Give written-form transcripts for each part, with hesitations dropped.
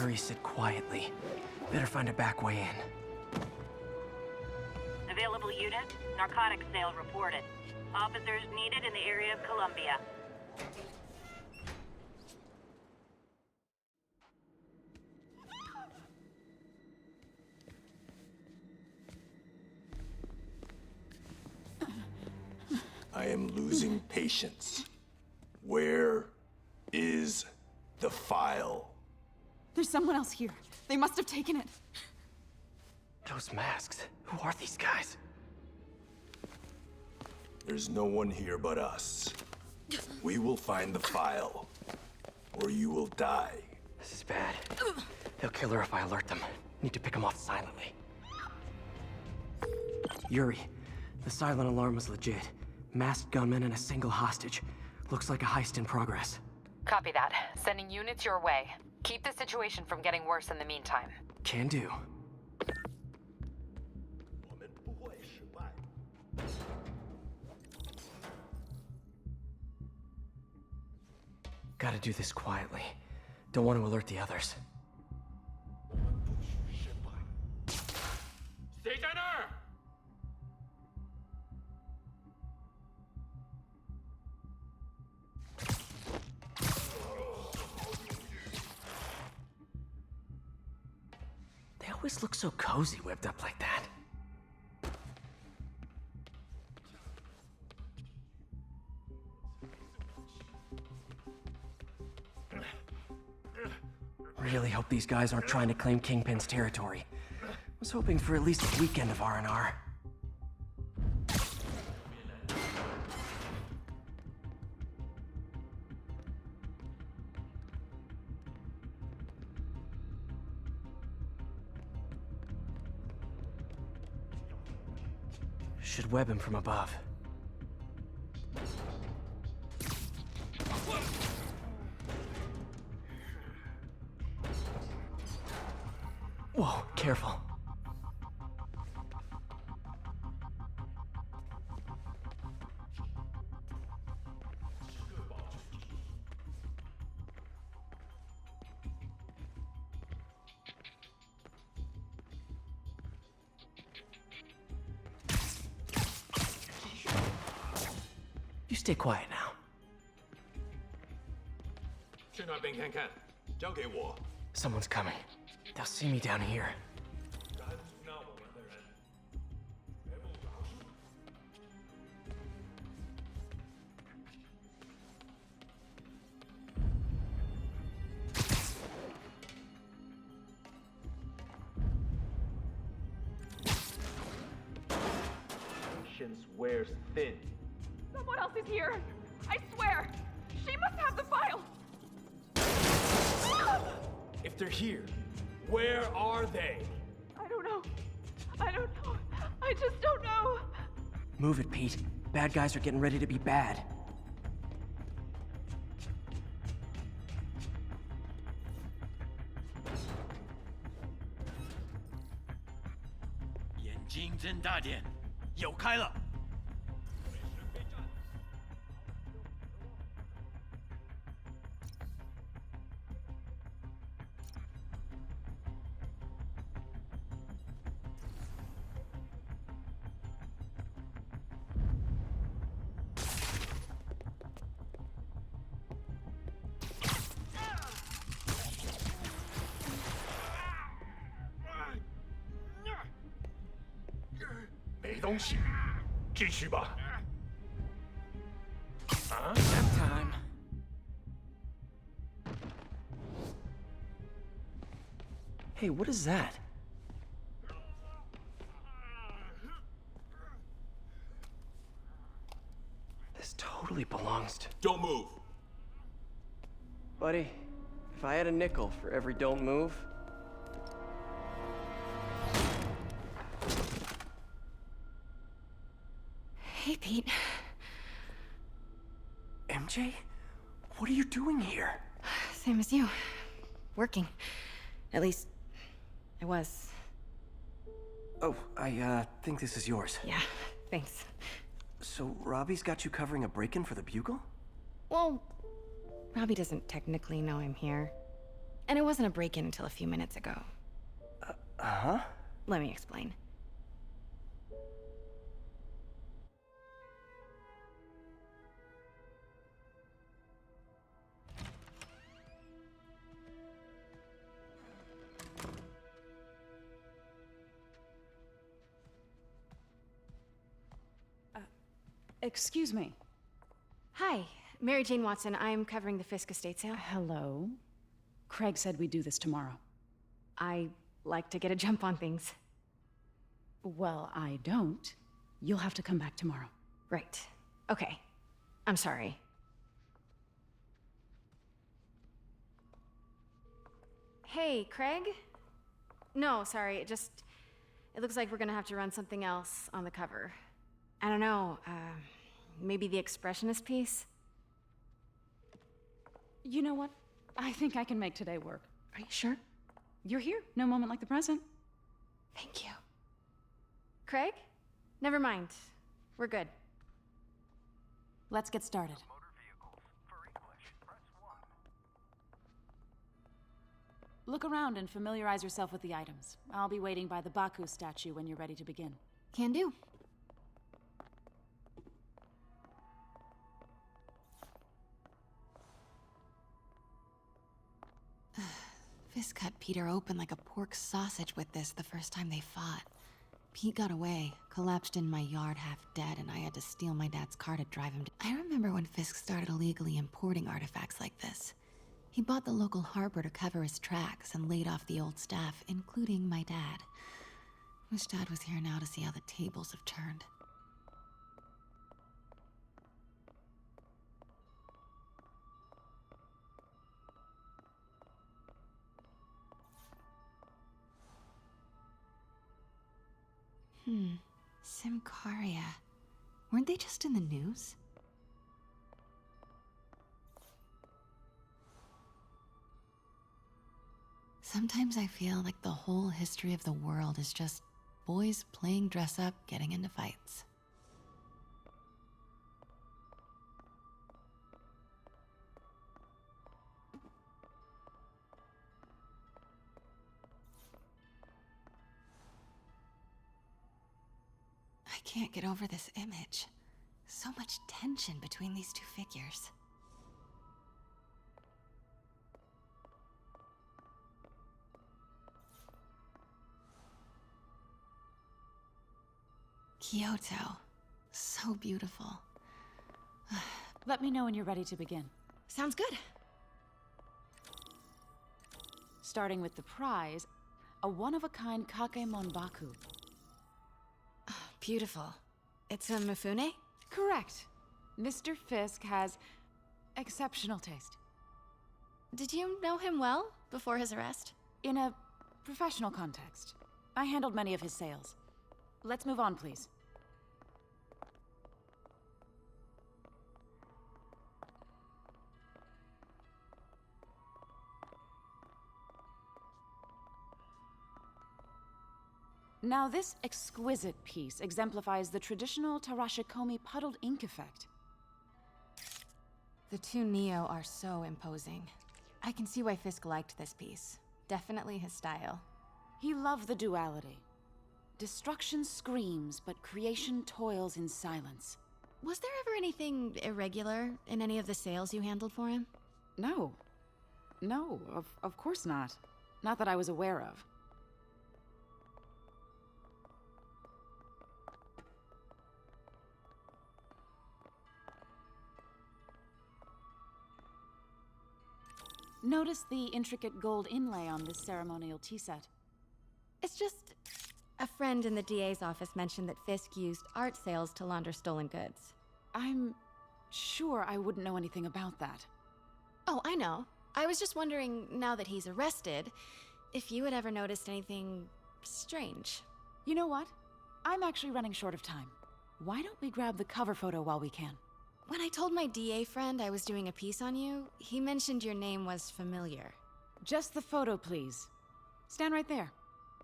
Yuri said quietly. Better find a back way in. Available unit, narcotics sale reported. Officers needed in the area of Columbia. I am losing patience. Where is the file? There's someone else here. They must have taken it. Those masks. Who are these guys? There's no one here but us. We will find the file, or you will die. This is bad. They'll kill her if I alert them. Need to pick them off silently. Yuri, the silent alarm was legit. Masked gunmen and a single hostage. Looks like a heist in progress. Copy that. Sending units your way. Keep the situation from getting worse in the meantime. Can do. Gotta do this quietly. Don't want to alert the others. They always look so cozy whipped up like that. Really hope these guys aren't trying to claim Kingpin's territory. Was hoping for at least a weekend of R&R. Should web him from above. Whoa, careful. You stay quiet now. 去那边看看，交给我。 Someone's coming. They'll see me down here. Patience wears thin. Someone else is here. I swear. She must have the file. If they're here, where are they? I don't know. I don't know. I just don't know. Move it, Pete. Bad guys are getting ready to be bad. Nap time. Hey, what is that? This totally belongs to... Don't move. Buddy, if I had a nickel for every don't move... Hey, Pete. MJ? What are you doing here? Same as you. Working. At least, I was. Oh, I think this is yours. Yeah, thanks. So, Robbie's got you covering a break-in for the Bugle? Well, Robbie doesn't technically know I'm here. And it wasn't a break-in until a few minutes ago. Huh? Let me explain. Excuse me. Hi, Mary Jane Watson. I'm covering the Fisk estate sale. Hello? Craig said we'd do this tomorrow. I like to get a jump on things. Well, I don't. You'll have to come back tomorrow. Right. Okay. I'm sorry. Hey, Craig? No, sorry. It looks like we're gonna have to run something else on the cover. I don't know, maybe the expressionist piece? You know what? I think I can make today work. Are you sure? You're here. No moment like the present. Thank you. Craig? Never mind. We're good. Let's get started. Look around and familiarize yourself with the items. I'll be waiting by the Baku statue when you're ready to begin. Can do. Fisk cut Peter open like a pork sausage with this the first time they fought. Pete got away, collapsed in my yard half dead, and I had to steal my dad's car to drive him to... I remember when Fisk started illegally importing artifacts like this. He bought the local harbor to cover his tracks and laid off the old staff, including my dad. Wish Dad was here now to see how the tables have turned. Simcaria. Weren't they just in the news? Sometimes I feel like the whole history of the world is just boys playing dress-up, getting into fights. I can't get over this image. So much tension between these two figures. Kyoto. So beautiful. Let me know when you're ready to begin. Sounds good. Starting with the prize, a one-of-a-kind Kakemon Baku. Beautiful. It's a Mifune? Correct. Mr. Fisk has exceptional taste. Did you know him well before his arrest? In a professional context, I handled many of his sales. Let's move on, please. Now, this exquisite piece exemplifies the traditional Tarashikomi puddled ink effect. The two Neo are so imposing. I can see why Fisk liked this piece. Definitely his style. He loved the duality. Destruction screams, but creation toils in silence. Was there ever anything irregular in any of the sales you handled for him? No. No, of course not. Not that I was aware of. Notice the intricate gold inlay on this ceremonial tea set. It's just... a friend in the DA's office mentioned that Fisk used art sales to launder stolen goods. I'm sure I wouldn't know anything about that. Oh, I know. I was just wondering, now that he's arrested, if you had ever noticed anything strange. You know what? I'm actually running short of time. Why don't we grab the cover photo while we can? When I told my DA friend I was doing a piece on you, he mentioned your name was familiar. Just the photo, please. Stand right there.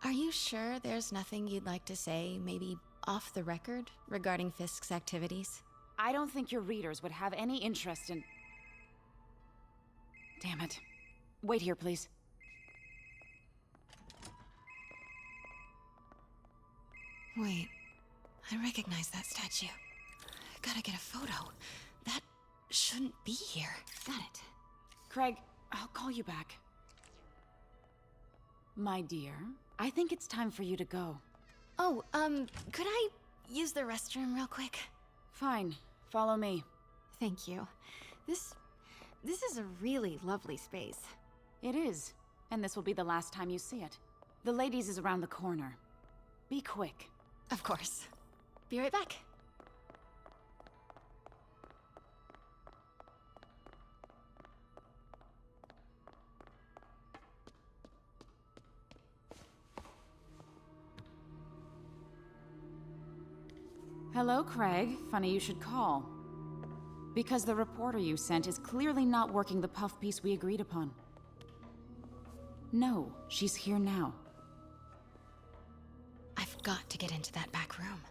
Are you sure there's nothing you'd like to say, maybe off the record, regarding Fisk's activities? I don't think your readers would have any interest in... Damn it. Wait here, please. Wait, I recognize that statue. Gotta get a photo. That shouldn't be here. Got it. Craig, I'll call you back. My dear, I think it's time for you to go. Oh, could I use the restroom real quick? Fine, follow me. Thank you. This is a really lovely space. It is, and this will be the last time you see it. The ladies is around the corner. Be quick. Of course. Be right back. Hello, Craig. Funny you should call. Because the reporter you sent is clearly not working the puff piece we agreed upon. No, she's here now. I've got to get into that back room.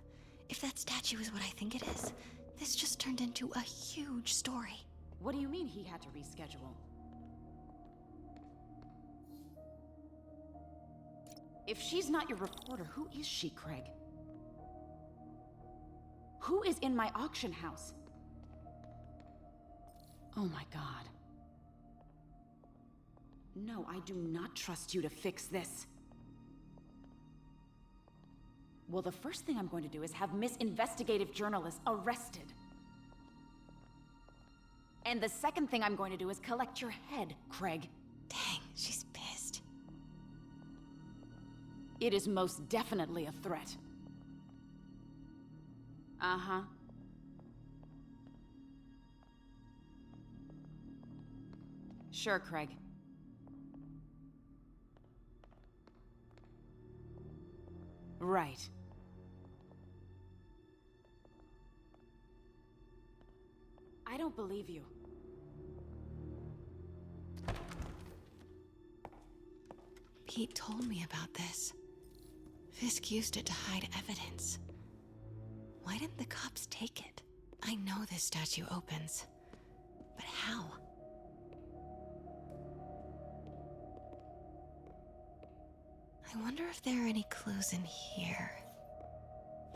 If that statue is what I think it is, this just turned into a huge story. What do you mean he had to reschedule? If she's not your reporter, who is she, Craig? Who is in my auction house? Oh my god. No, I do not trust you to fix this. Well, the first thing I'm going to do is have Miss Investigative Journalist arrested. And the second thing I'm going to do is collect your head, Craig. Dang, she's pissed. It is most definitely a threat. Uh-huh. Sure, Craig. Right. I don't believe you. Pete told me about this. Fisk used it to hide evidence. Why didn't the cops take it? I know this statue opens, but how? I wonder if there are any clues in here.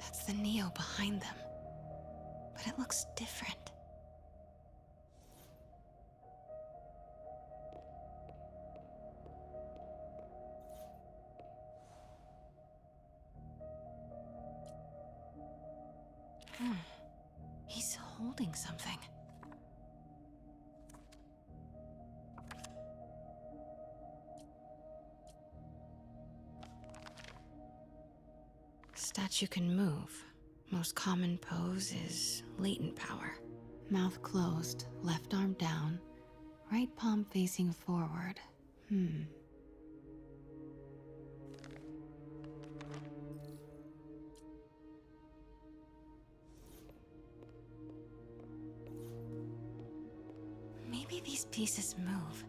That's the Neo behind them, but it looks different. He's holding something. Statue can move. Most common pose is latent power. Mouth closed, left arm down, right palm facing forward. Maybe these pieces move.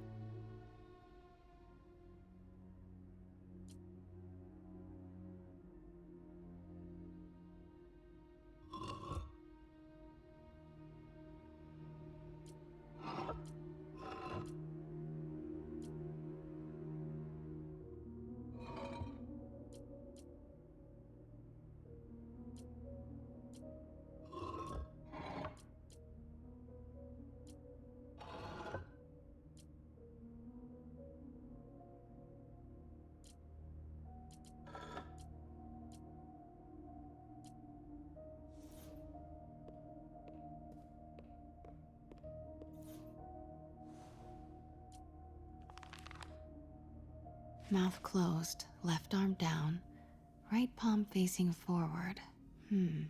Mouth closed, left arm down, right palm facing forward. The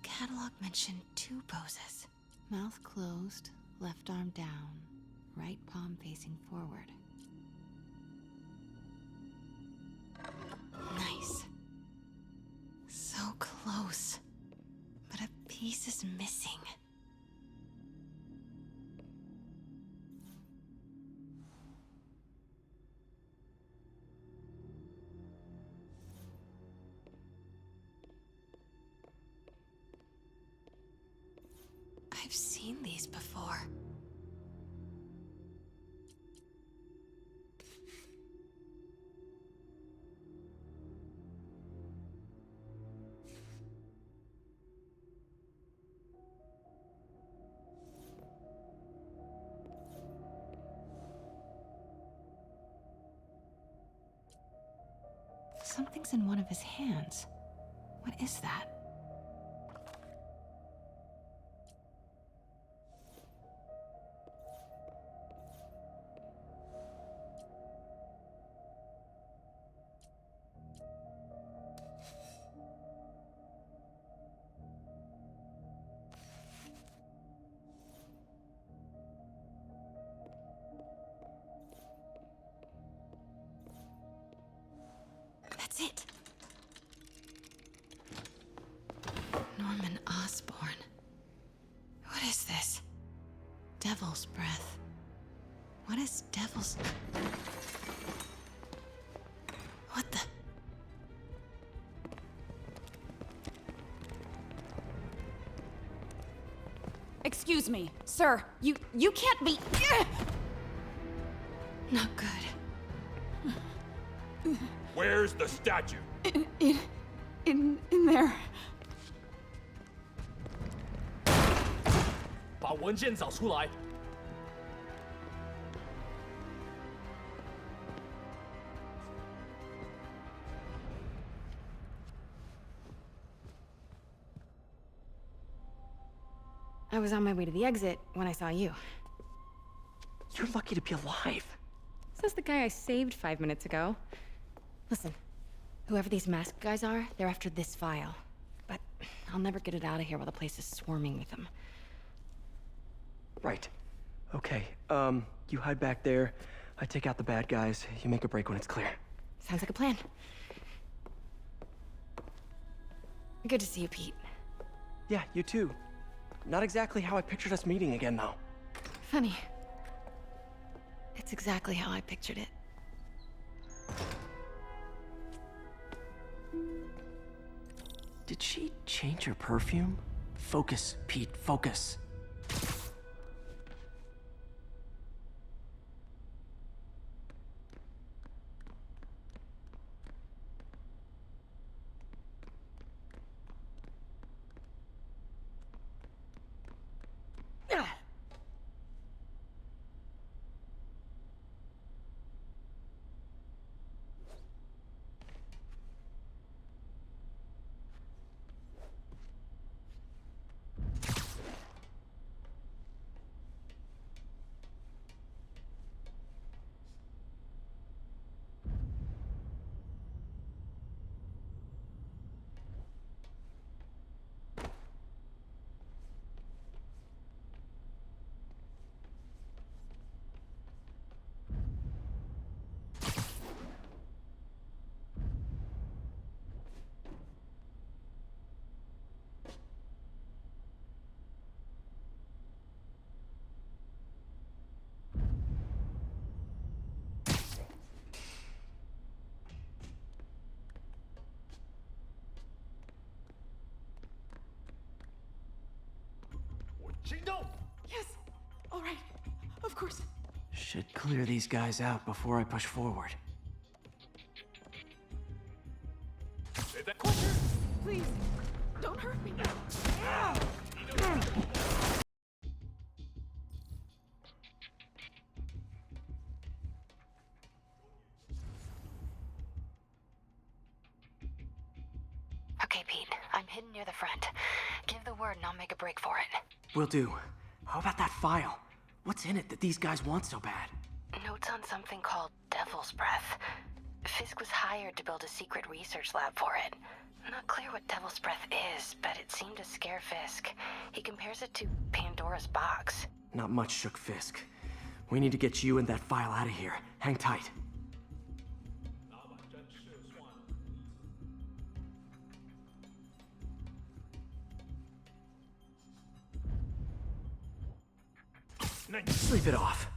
catalog mentioned 2 poses. Mouth closed, left arm down, right palm facing forward. Nice. So close. But a piece is missing. I've seen these before. Something's in one of his hands. What is that? That's it. Norman Osborn. What is this? Devil's breath. What is devil's... What the... Excuse me, sir. You can't be... Not good. Where's the statue? In there. 把文件找出来。I was on my way to the exit when I saw you. You're lucky to be alive. Says the guy I saved 5 minutes ago. Listen, whoever these masked guys are, they're after this file. But I'll never get it out of here while the place is swarming with them. Right. Okay, you hide back there. I take out the bad guys. You make a break when it's clear. Sounds like a plan. Good to see you, Pete. Yeah, you too. Not exactly how I pictured us meeting again, though. Funny. It's exactly how I pictured it. Did she change her perfume? Focus, Pete, focus. Yes. All right. Of course. Should clear these guys out before I push forward. Please, don't hurt me. Okay, Pete. I'm hidden near the front. Give the word and I'll make a break for it. Will do. How about that file? What's in it that these guys want so bad? Notes on something called Devil's Breath. Fisk was hired to build a secret research lab for it. Not clear what Devil's Breath is, but it seemed to scare Fisk. He compares it to Pandora's box. Not much shook Fisk. We need to get you and that file out of here. Hang tight. Sleep it off.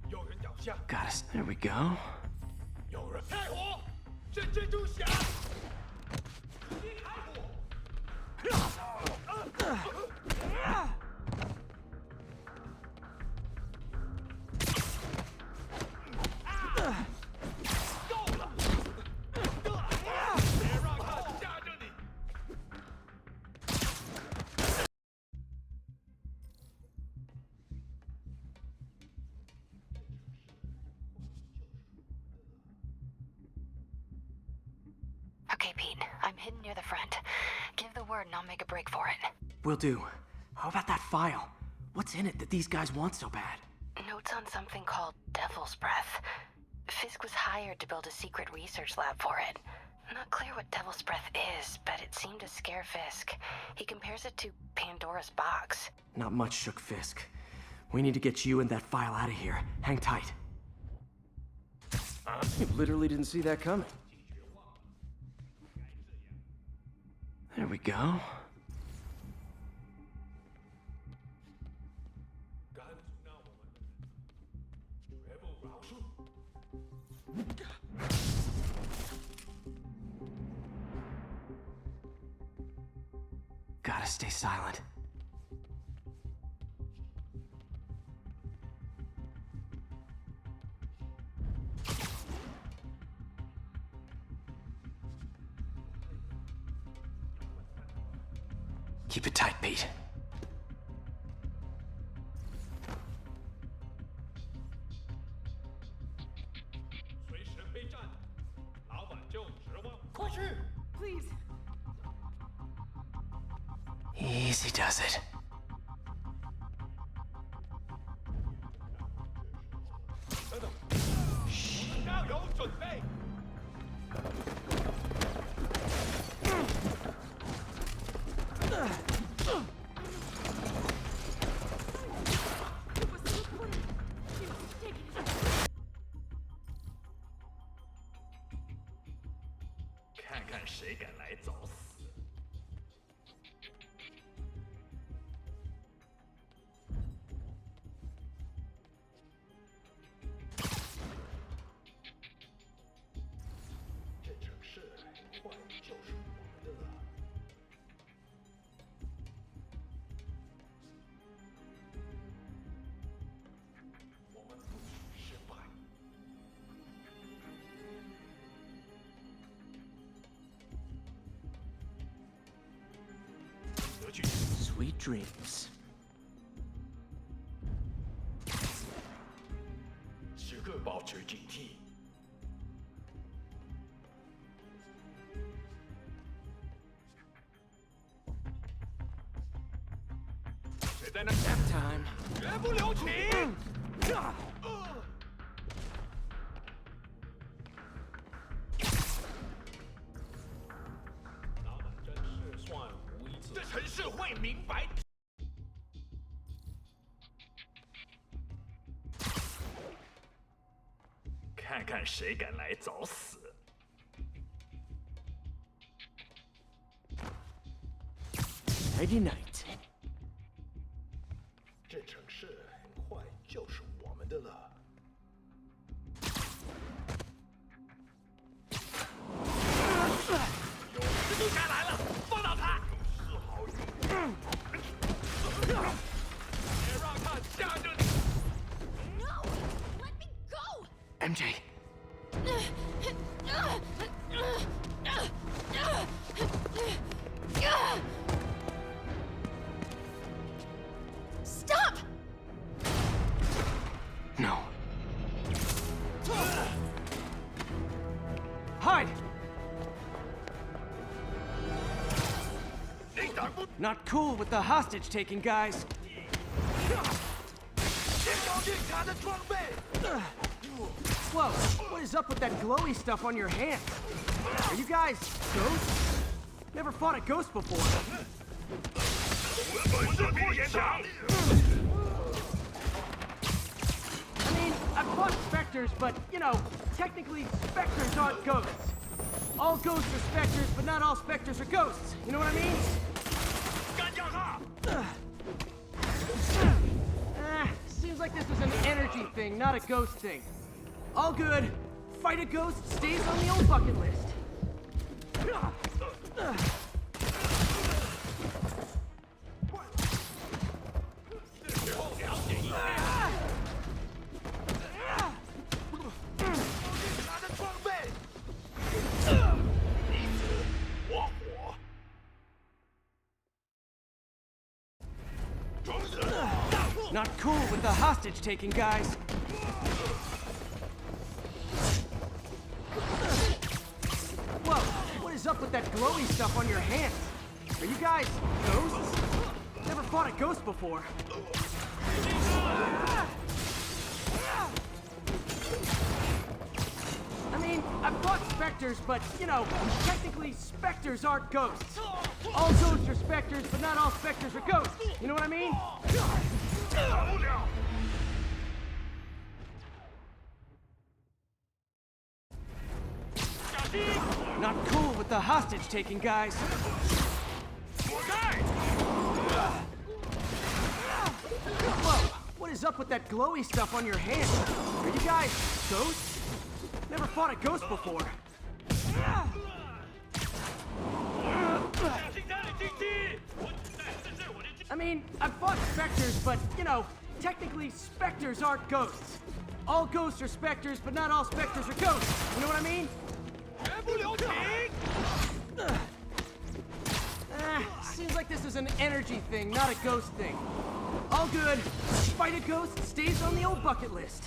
有人倒下， Got us. There we go. 有人开火，是蜘蛛侠。开火！ 够了！别让他吓着你。 Pete, Pete. I'm hidden near the front. Give the word and I'll make a break for it. Will do. How about that file? What's in it that these guys want so bad? Notes on something called Devil's Breath. Fisk was hired to build a secret research lab for it. Not clear what Devil's Breath is, but it seemed to scare Fisk. He compares it to Pandora's box. Not much shook Fisk. We need to get you and that file out of here. Hang tight. You literally didn't see that coming. There we go. Gotta stay silent. Keep it tight, Pete. Please. Easy does it. Sweet dreams. 时刻保持警惕。谁在那？ Time. 绝不留情！老板真是算无一次。这城市会明白。 看看谁敢来找死Nighty night. 这城市很快就是我们的了。有蜘蛛侠来了，放倒他！丝毫犹豫。别让他吓着你。 MJ. Stop! No. Hide! Not cool with the hostage taking, guys. 先搞定他的装备。 Whoa, what is up with that glowy stuff on your hands? Are you guys ghosts? Never fought a ghost before. I mean, I've fought specters, but, you know, technically specters aren't ghosts. All ghosts are specters, but not all specters are ghosts. You know what I mean? Seems like this is an energy thing, not a ghost thing. All good. Fight a ghost stays on the old bucket list. Not cool with the hostage taking, guys. Whoa, what is up with that glowy stuff on your hands? Are you guys ghosts? Never fought a ghost before. I mean, I've fought specters, but, you know, technically specters aren't ghosts. All ghosts are specters, but not all specters are ghosts. You know what I mean? Not cool with the hostage taking, guys. Whoa, what is up with that glowy stuff on your hands? Are you guys ghosts? Never fought a ghost before. I mean, I've fought specters, but, you know, technically specters aren't ghosts. All ghosts are specters, but not all specters are ghosts. You know what I mean? Seems like this is an energy thing, not a ghost thing. All good. Fight a ghost stays on the old bucket list.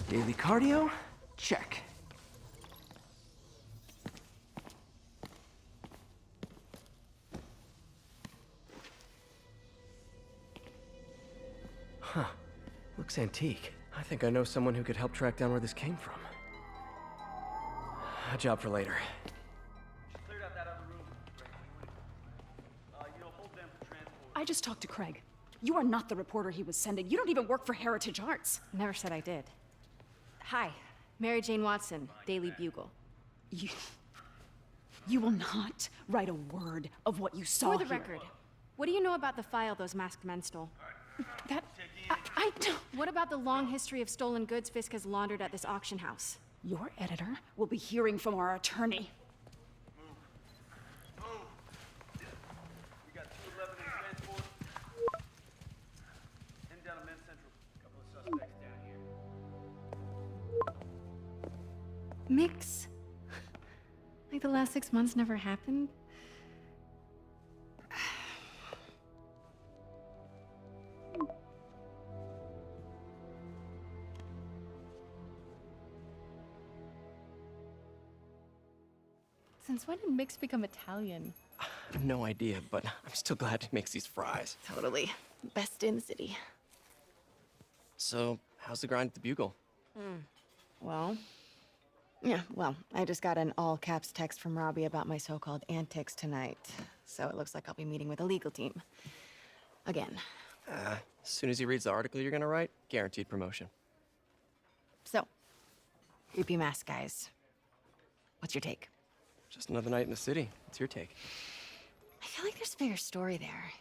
Daily cardio? Check. Huh. Looks antique. I think I know someone who could help track down where this came from. A job for later. I just talked to Craig. You are not the reporter he was sending. You don't even work for Heritage Arts. Never said I did. Hi, Mary Jane Watson, Daily Bugle. You will not write a word of what you saw For the here. record, what do you know about the file those masked men stole? That... I don't... What about the long history of stolen goods Fisk has laundered at this auction house? Your editor will be hearing from our attorney. We got 211 in transport. Heading down to Men's Central. Couple of suspects down here. Mix? Like the last 6 months never happened? Since when did Mix become Italian? I have no idea, but I'm still glad he makes these fries. Totally. Best in the city. So, how's the grind at the Bugle? Well, I just got an all-caps text from Robbie about my so-called antics tonight. So it looks like I'll be meeting with a legal team. Again. As soon as he reads the article you're gonna write, guaranteed promotion. So, creepy mask guys. What's your take? Just another night in the city. What's your take? I feel like there's a bigger story there.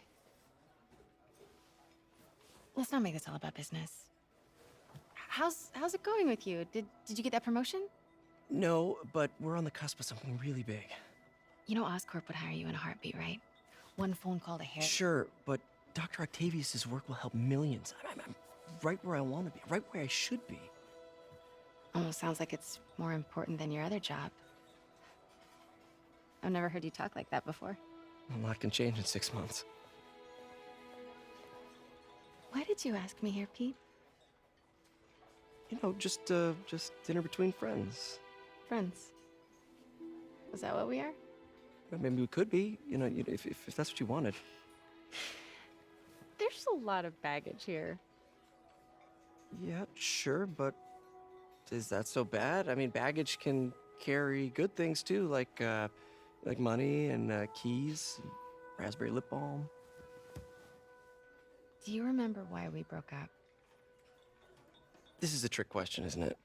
Let's not make this all about business. How's it going with you? Did you get that promotion? No, but we're on the cusp of something really big. You know Oscorp would hire you in a heartbeat, right? One phone call to Harry. Sure, but Dr. Octavius's work will help millions. I'm right where I want to be, right where I should be. Almost sounds like it's more important than your other job. I've never heard you talk like that before. A lot can change in 6 months. Why did you ask me here, Pete? You know, just dinner between friends. Friends. Is that what we are? Well, maybe we could be, you know, if that's what you wanted. There's a lot of baggage here. Yeah, sure, but is that so bad? I mean, baggage can carry good things too, like money and keys, and raspberry lip balm. Do you remember why we broke up? This is a trick question, isn't it?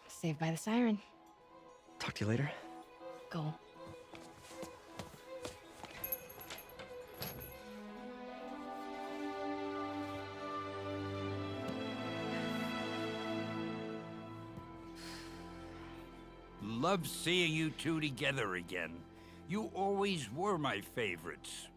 Saved by the siren. Talk to you later. Go. Love seeing you two together again. You always were my favorites.